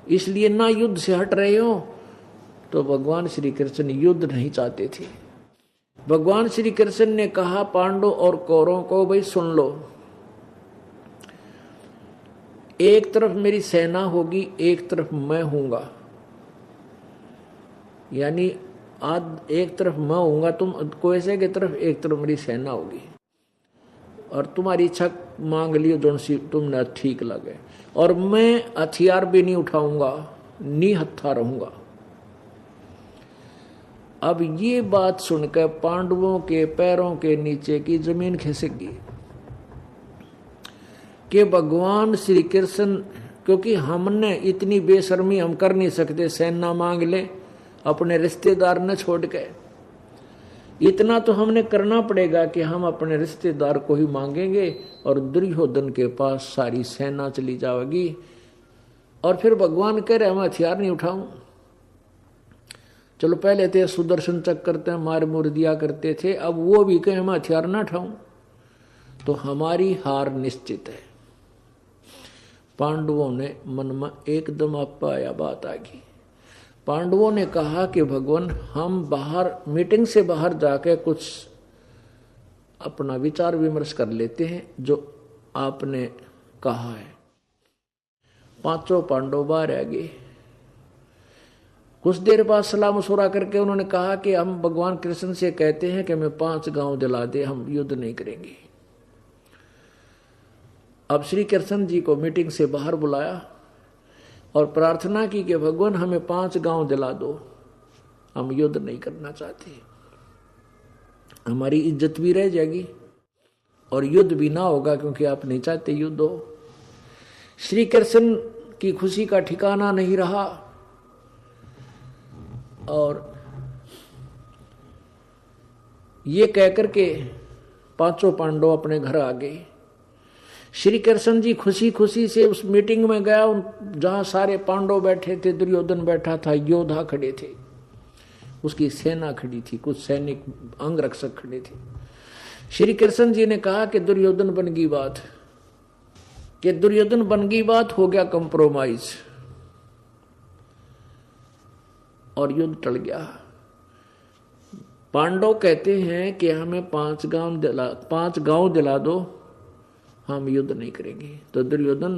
इसलिए ना युद्ध से हट रहे हो। तो भगवान श्री कृष्ण युद्ध नहीं चाहते थे। भगवान श्री कृष्ण ने कहा पांडव और कौरवों को, भाई सुन लो, एक तरफ मेरी सेना होगी, एक तरफ मैं हूंगा। यानी आज एक तरफ मैं हूंगा तुम कोयसे की तरफ, एक तरफ मेरी सेना होगी, और तुम्हारी इच्छा मांग लियो जो सी तुमने ठीक लगे। और मैं हथियार भी नहीं उठाऊंगा, निहत्था रहूंगा। अब ये बात सुनकर पांडवों के पैरों के नीचे की जमीन खिसक गई कि भगवान श्री कृष्ण, क्योंकि हमने इतनी बेशर्मी हम कर नहीं सकते, सेना मांग ले अपने रिश्तेदार न छोड़ के। इतना तो हमने करना पड़ेगा कि हम अपने रिश्तेदार को ही मांगेंगे और दुर्योधन के पास सारी सेना चली जाएगी। और फिर भगवान कह रहे मैं हथियार नहीं उठाऊं। चलो पहले थे सुदर्शन चक्र करते मार मुर दिया करते थे, अब वो भी कहे मैं हथियार ना उठाऊं, तो हमारी हार निश्चित है। पांडवों ने मन में एकदम आया बात आ गई। पांडवों ने कहा कि भगवान हम बाहर मीटिंग से बाहर जाके कुछ अपना विचार विमर्श कर लेते हैं जो आपने कहा है। पांचों पांडव बाहर आ गए। कुछ देर बाद सलाह मशुरा करके उन्होंने कहा कि हम भगवान कृष्ण से कहते हैं कि हमें 5 गांव दिला दे, हम युद्ध नहीं करेंगे। अब श्री कृष्ण जी को मीटिंग से बाहर बुलाया और प्रार्थना की कि भगवान हमें 5 गांव दिला दो, हम युद्ध नहीं करना चाहते, हमारी इज्जत भी रह जाएगी और युद्ध भी ना होगा क्योंकि आप नहीं चाहते युद्ध हो। श्री कृष्ण की खुशी का ठिकाना नहीं रहा और ये कहकर के 5 पांडव अपने घर आ गए। श्री कृष्ण जी खुशी खुशी से उस मीटिंग में गया जहां सारे पांडव बैठे थे, दुर्योधन बैठा था, योद्धा खड़े थे, उसकी सेना खड़ी थी, कुछ सैनिक अंगरक्षक खड़े थे। श्री कृष्ण जी ने कहा कि दुर्योधन बन गई बात, कि दुर्योधन बन गई बात, हो गया कंप्रोमाइज और युद्ध टल गया। पांडव कहते हैं कि हमें 5 गांव दिला दो, हम युद्ध नहीं करेंगे। तो दुर्योधन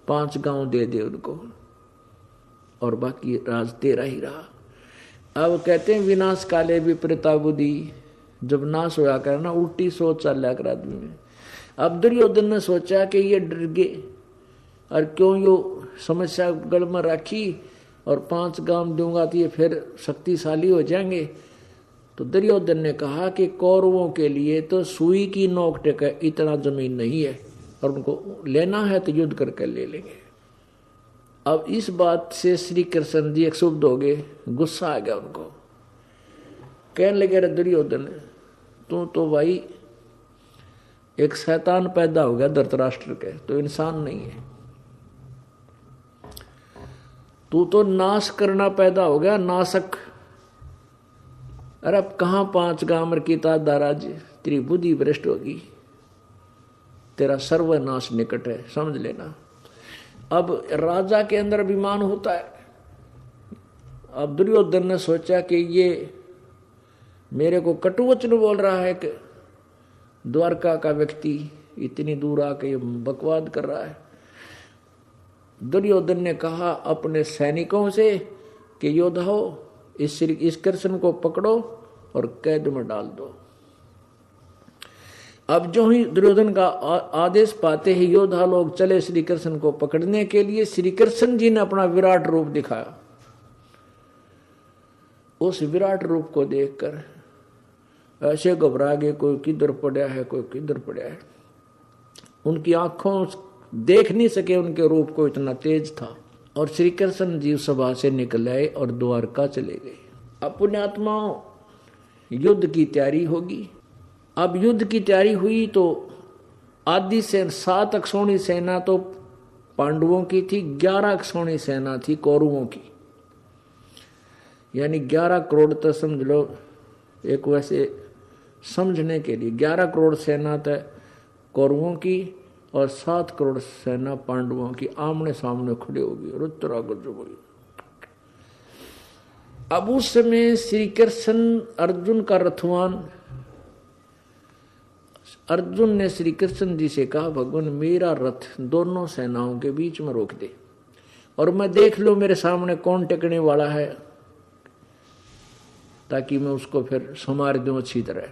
5 गांव दे दे उनको और बाकी राज तेरा ही रहा। अब कहते हैं विनाश काले विपरीता बुद्धि, जब नाश होया करे ना उल्टी सोच चल कर आदमी में। अब दुर्योधन ने सोचा कि ये डर गए और क्यों यो समस्या गल में रखी और 5 गांव दूंगा तो ये फिर शक्तिशाली हो जाएंगे। तो दुर्योधन ने कहा कि कौरवों के लिए तो सुई की नोक टेक इतना जमीन नहीं है और उनको लेना है तो युद्ध करके ले लेंगे। अब इस बात से श्री कृष्ण जी एक शुद्ध हो गए, गुस्सा आ गया उनको। कहने लगे रे दुर्योधन, तू तो भाई एक शैतान पैदा हो गया धृतराष्ट्र के, तो इंसान नहीं है। तू तो नाश करना पैदा हो गया, नाशक। अरे अब कहां 5 गांव की दाराज, तेरी बुद्धि भ्रष्ट होगी, तेरा सर्वनाश निकट है, समझ लेना। अब राजा के अंदर अभिमान होता है। अब दुर्योधन ने सोचा कि ये मेरे को कटुवचन बोल रहा है कि द्वारका का व्यक्ति इतनी दूर आके ये बकवाद कर रहा है। दुर्योधन ने कहा अपने सैनिकों से कि योद्धाओ इस कृष्ण को पकड़ो और कैद में डाल दो। अब जो ही दुर्योधन का आदेश पाते ही योद्धा लोग चले श्री कृष्ण को पकड़ने के लिए। श्री कृष्ण जी ने अपना विराट रूप दिखाया। उस विराट रूप को देखकर ऐसे घबरा गए, कोई किधर पड़ा है, कोई किधर पड़ा है। उनकी आंखों देख नहीं सके उनके रूप को, इतना तेज था। और श्री कृष्ण जी सभा से निकल आए और द्वारका चले गए। अब पुण्यात्माओं युद्ध की तैयारी होगी। अब युद्ध की तैयारी हुई तो आदि से 7 अक्षौणी सेना तो पांडवों की थी, 11 अक्षौणी सेना थी कौरवों की। यानी 11 करोड़ तो समझ लो, एक वैसे समझने के लिए 11 करोड़ सेना तो कौरवों की और 7 करोड़ सेना पांडवों की आमने सामने खड़े होगी और उत्तरागत बोली। अब उस समय श्री कृष्ण अर्जुन का रथवान, अर्जुन ने श्री कृष्ण जी से कहा भगवान मेरा रथ दोनों सेनाओं के बीच में रोक दे और मैं देख लो मेरे सामने कौन टिकने वाला है, ताकि मैं उसको फिर संवार दूं अच्छी तरह।